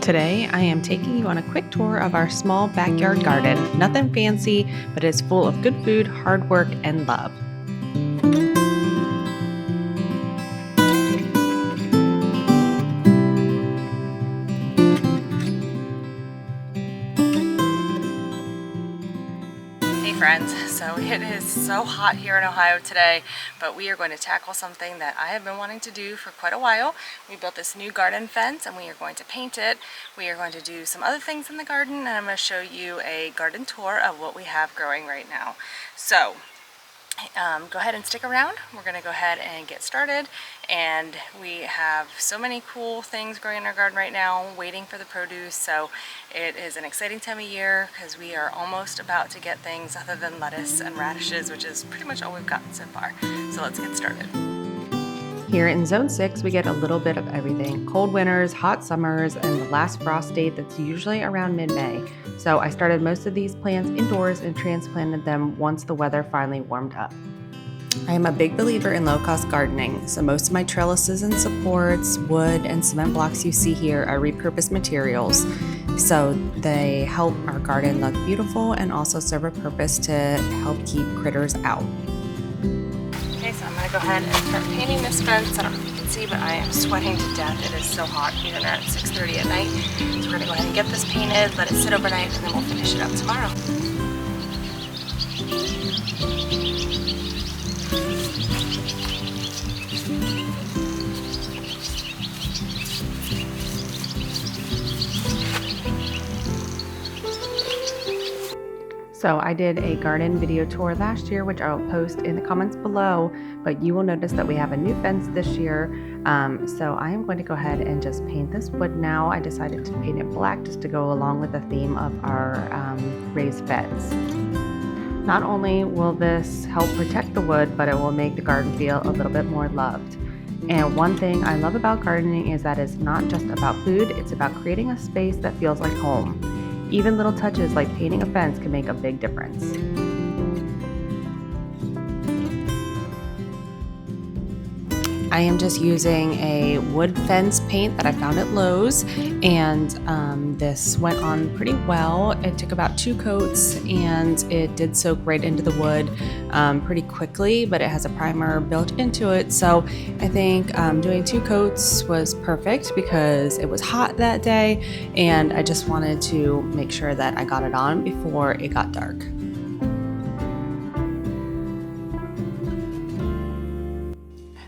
Today, I am taking you on a quick tour of our small backyard garden. Nothing fancy, but it's full of good food, hard work, and love. Hey friends, so it is so hot here in Ohio today, but we are going to tackle something that I have been wanting to do for quite a while. We built this new garden fence and we are going to paint it. We are going to do some other things in the garden, and I'm going to show you a garden tour of what we have growing right now. So go ahead and stick around. We're going to go ahead and get started, and we have so many cool things growing in our garden right now waiting for the produce. So it is an exciting time of year because we are almost about to get things other than lettuce and radishes, which is pretty much all we've gotten so far. So let's get started. Here in Zone 6, we get a little bit of everything. Cold winters, hot summers, and the last frost date that's usually around mid-May. So I started most of these plants indoors and transplanted them once the weather finally warmed up. I am a big believer in low-cost gardening, so most of my trellises and supports, wood, and cement blocks you see here are repurposed materials. So they help our garden look beautiful and also serve a purpose to help keep critters out. Okay, so I'm going to go ahead and start painting this fence. I don't know if you can see, but I am sweating to death. It is so hot even at 6:30 at night. So we're going to go ahead and get this painted, let it sit overnight, and then we'll finish it up tomorrow. So I did a garden video tour last year, which I'll post in the comments below, but you will notice that we have a new fence this year. So I am going to go ahead and just paint this wood now. I decided to paint it black just to go along with the theme of our raised beds. Not only will this help protect the wood, but it will make the garden feel a little bit more loved. And one thing I love about gardening is that it's not just about food, it's about creating a space that feels like home. Even little touches like painting a fence can make a big difference. I am just using a wood fence paint that I found at Lowe's, and this went on pretty well. It took about 2 coats and it did soak right into the wood pretty quickly, but it has a primer built into it. So I think doing 2 coats was perfect because it was hot that day and I just wanted to make sure that I got it on before it got dark.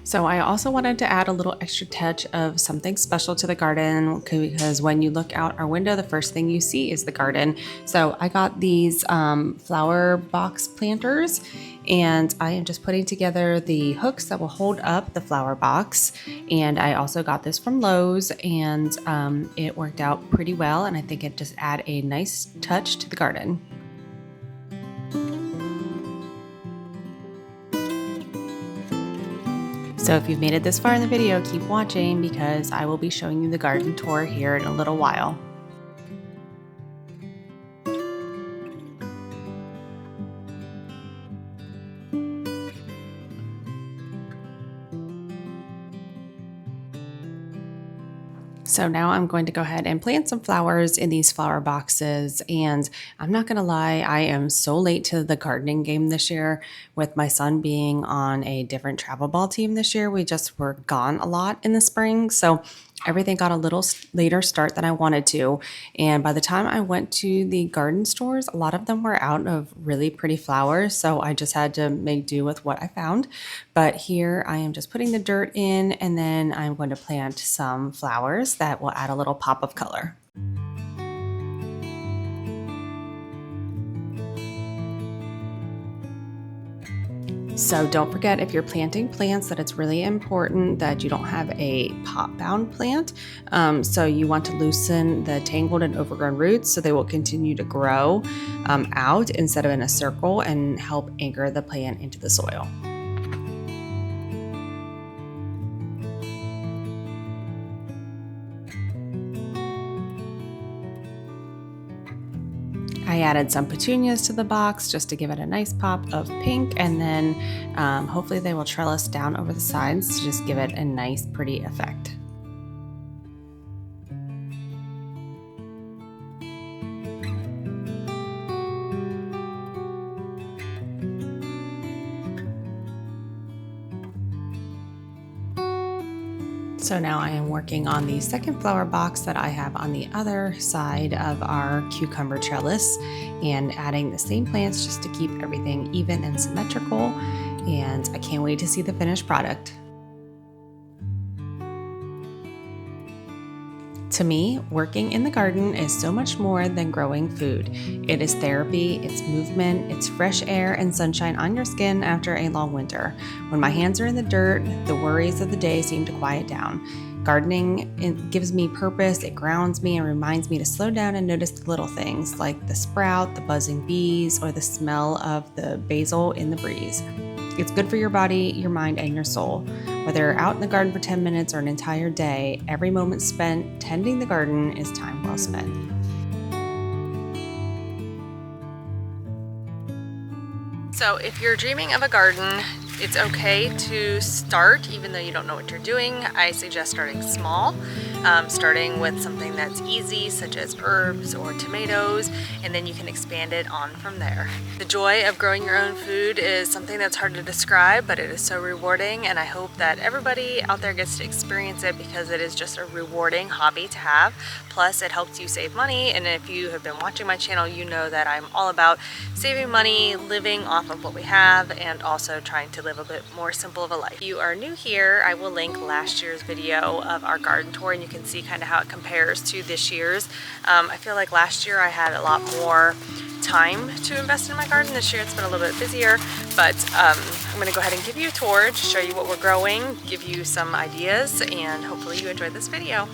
So I also wanted to add a little extra touch of something special to the garden because when you look out our window, the first thing you see is the garden. So I got these flower box planters, and I am just putting together the hooks that will hold up the flower box. And I also got this from Lowe's, and it worked out pretty well, and I think it just add a nice touch to the garden. So if you've made it this far in the video, keep watching because I will be showing you the garden tour here in a little while. So now I'm going to go ahead and plant some flowers in these flower boxes, and I'm not gonna lie, I am so late to the gardening game this year with my son being on a different travel ball team this year. We just were gone a lot in the spring, so everything got a little later start than I wanted to, and by the time I went to the garden stores, a lot of them were out of really pretty flowers, so I just had to make do with what I found. But here I am just putting the dirt in, and then I'm going to plant some flowers that will add a little pop of color. So don't forget, if you're planting plants, that it's really important that you don't have a pot-bound plant. So you want to loosen the tangled and overgrown roots so they will continue to grow out instead of in a circle and help anchor the plant into the soil. I added some petunias to the box just to give it a nice pop of pink, and then hopefully they will trellis down over the sides to just give it a nice pretty effect. So now I am working on the second flower box that I have on the other side of our cucumber trellis and adding the same plants just to keep everything even and symmetrical. And I can't wait to see the finished product. To me, working in the garden is so much more than growing food. It is therapy, it's movement, it's fresh air and sunshine on your skin after a long winter. When my hands are in the dirt, the worries of the day seem to quiet down. Gardening, it gives me purpose, it grounds me and reminds me to slow down and notice the little things like the sprout, the buzzing bees, or the smell of the basil in the breeze. It's good for your body, your mind, and your soul. Whether you're out in the garden for 10 minutes or an entire day, every moment spent tending the garden is time well spent. So if you're dreaming of a garden, it's okay to start even though you don't know what you're doing. I suggest starting small, starting with something that's easy such as herbs or tomatoes, and then you can expand it on from there. The joy of growing your own food is something that's hard to describe, but it is so rewarding, and I hope that everybody out there gets to experience it because it is just a rewarding hobby to have. Plus it helps you save money, and if you have been watching my channel, you know that I'm all about saving money, living off of what we have, and also trying to live a bit more simple of a life. If you are new here, I will link last year's video of our garden tour and you can see kind of how it compares to this year's. I feel like last year I had a lot more time to invest in my garden. This year it's been a little bit busier, but I'm going to go ahead and give you a tour to show you what we're growing, give you some ideas, and hopefully you enjoyed this video.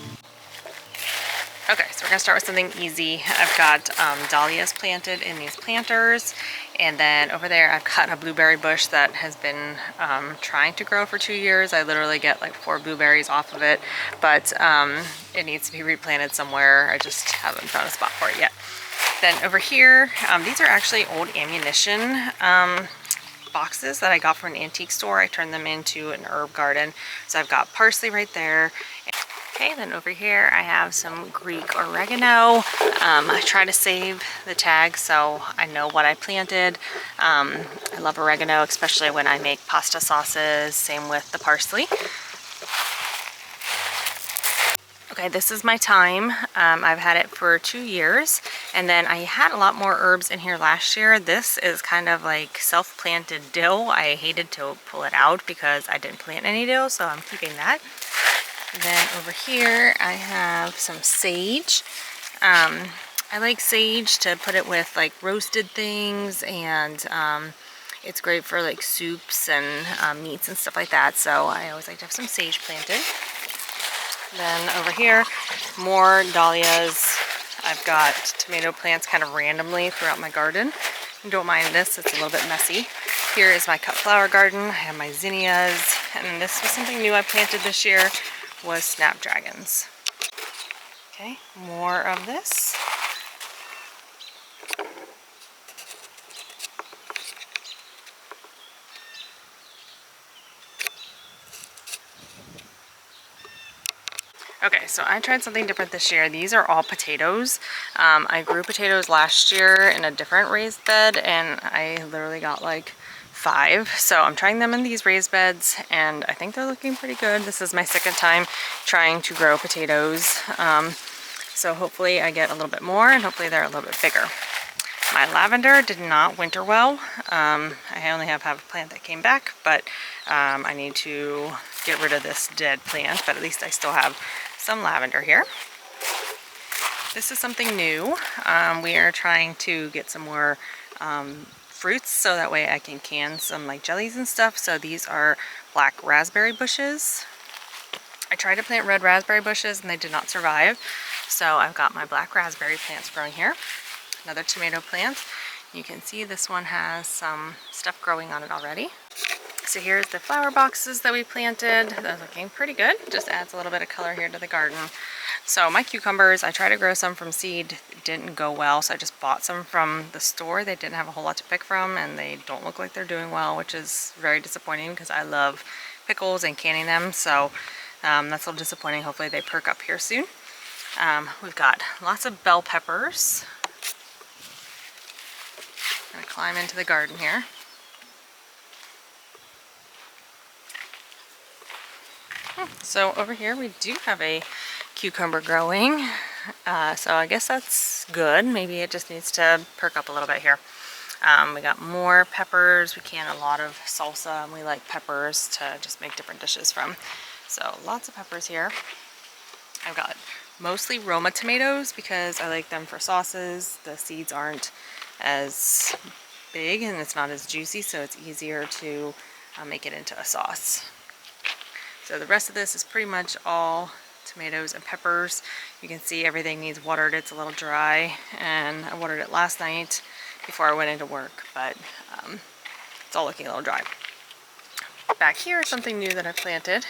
Okay, so we're gonna start with something easy. I've got dahlias planted in these planters, and then over there I've got a blueberry bush that has been trying to grow for 2 years. I literally get like 4 blueberries off of it, but it needs to be replanted somewhere. I just haven't found a spot for it yet. Then over here, these are actually old ammunition boxes that I got from an antique store. I turned them into an herb garden. So I've got parsley right there. Okay, then over here I have some Greek oregano. I try to save the tags so I know what I planted. I love oregano, especially when I make pasta sauces, same with the parsley. Okay, this is my thyme. I've had it for 2 years, and then I had a lot more herbs in here last year. This is kind of like self-planted dill. I hated to pull it out because I didn't plant any dill, so I'm keeping that. Then over here I have some sage. I like sage to put it with like roasted things, and it's great for like soups and meats and stuff like that, so I always like to have some sage planted. Then over here, more dahlias. I've got tomato plants kind of randomly throughout my garden. Don't mind this, it's a little bit messy. Here is my cut flower garden. I have my zinnias, and this was something new I planted this year, was snapdragons. Okay, more of this. Okay, so I tried something different this year. These are all potatoes. I grew potatoes last year in a different raised bed, and I literally got like 5. So I'm trying them in these raised beds, and I think they're looking pretty good. This is my second time trying to grow potatoes. So hopefully I get a little bit more, and hopefully they're a little bit bigger. My lavender did not winter well. I only have half a plant that came back, but I need to get rid of this dead plant, but at least I still have some lavender here. This is something new. We are trying to get some more fruits so that way I can can some like jellies and stuff. So these are black raspberry bushes. I tried to plant red raspberry bushes and they did not survive. So I've got my black raspberry plants growing here. Another tomato plant. You can see this one has some stuff growing on it already. So here's the flower boxes that we planted. They're looking pretty good. Just adds a little bit of color here to the garden. So my cucumbers, I tried to grow some from seed. It didn't go well, so I just bought some from the store. They didn't have a whole lot to pick from, and they don't look like they're doing well, which is very disappointing because I love pickles and canning them. So that's a little disappointing. Hopefully they perk up here soon. We've got lots of bell peppers. I'm gonna climb into the garden here. So over here we do have a cucumber growing. So I guess that's good. Maybe it just needs to perk up a little bit here. We got more peppers. We can a lot of salsa, and we like peppers to just make different dishes from. So lots of peppers here. I've got mostly Roma tomatoes because I like them for sauces. The seeds aren't as big and it's not as juicy, so it's easier to make it into a sauce. So the rest of this is pretty much all tomatoes and peppers. You can see everything needs watered. It's a little dry, and I watered it last night before I went into work, but it's all looking a little dry. Back here is something new that I planted.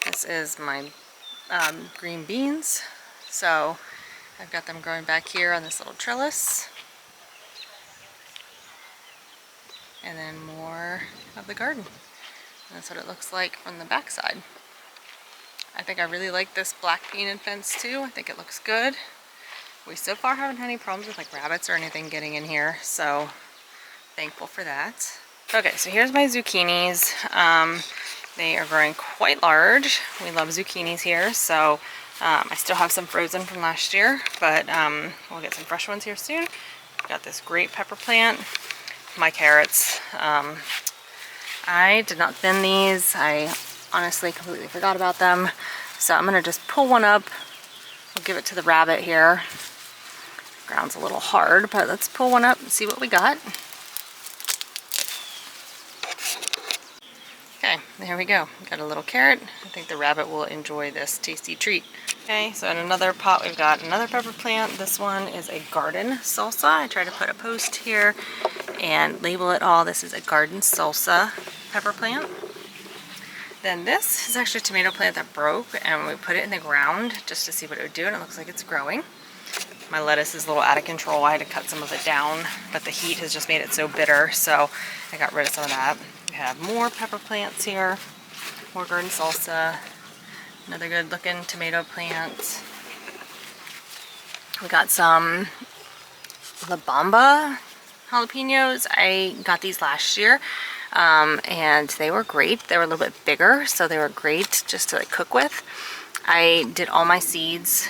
This is my green beans. So I've got them growing back here on this little trellis. And then more of the garden. That's what it looks like from the back side. I think I really like this black painted fence too. I think it looks good. We so far haven't had any problems with like rabbits or anything getting in here, so thankful for that. Okay, so here's my zucchinis. They are growing quite large. We love zucchinis here, so I still have some frozen from last year, but we'll get some fresh ones here soon. Got this great pepper plant. My carrots. I did not thin these. I honestly completely forgot about them. So I'm gonna just pull one up. We'll give it to the rabbit here. Ground's a little hard, but let's pull one up and see what we got. Okay, there we go. Got a little carrot. I think the rabbit will enjoy this tasty treat. Okay, so in another pot we've got another pepper plant. This one is a garden salsa. I tried to put a post here and label it all. This is a garden salsa pepper plant. Then this is actually a tomato plant that broke, and we put it in the ground just to see what it would do, and it looks like it's growing. My lettuce is a little out of control. I had to cut some of it down, but the heat has just made it so bitter, so I got rid of some of that. We have more pepper plants here, more garden salsa, another good looking tomato plant. We got some La Bamba jalapenos. I got these last year, and they were great. They were a little bit bigger, so they were great just to like cook with. I did all my seeds.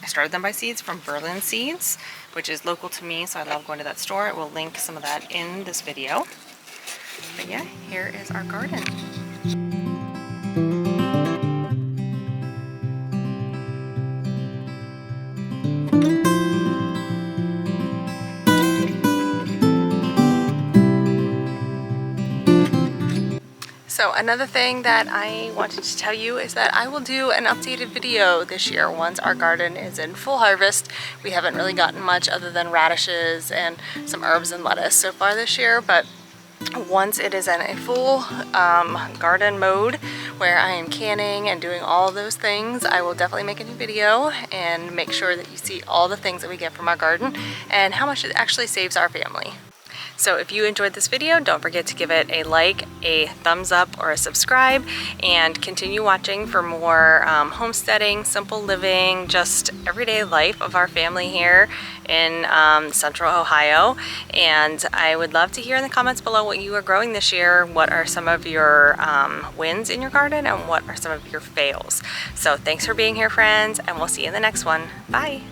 I started them by seeds from Berlin Seeds, which is local to me, so I love going to that store. I will link some of that in this video. But yeah, here is our garden. So another thing that I wanted to tell you is that I will do an updated video this year once our garden is in full harvest. We haven't really gotten much other than radishes and some herbs and lettuce so far this year, but once it is in a full garden mode where I am canning and doing all those things, I will definitely make a new video and make sure that you see all the things that we get from our garden and how much it actually saves our family. So if you enjoyed this video, don't forget to give it a like, a thumbs up, or a subscribe, and continue watching for more homesteading, simple living, just everyday life of our family here in central Ohio. And I would love to hear in the comments below what you are growing this year, what are some of your wins in your garden, and what are some of your fails. So thanks for being here, friends, and we'll see you in the next one. Bye!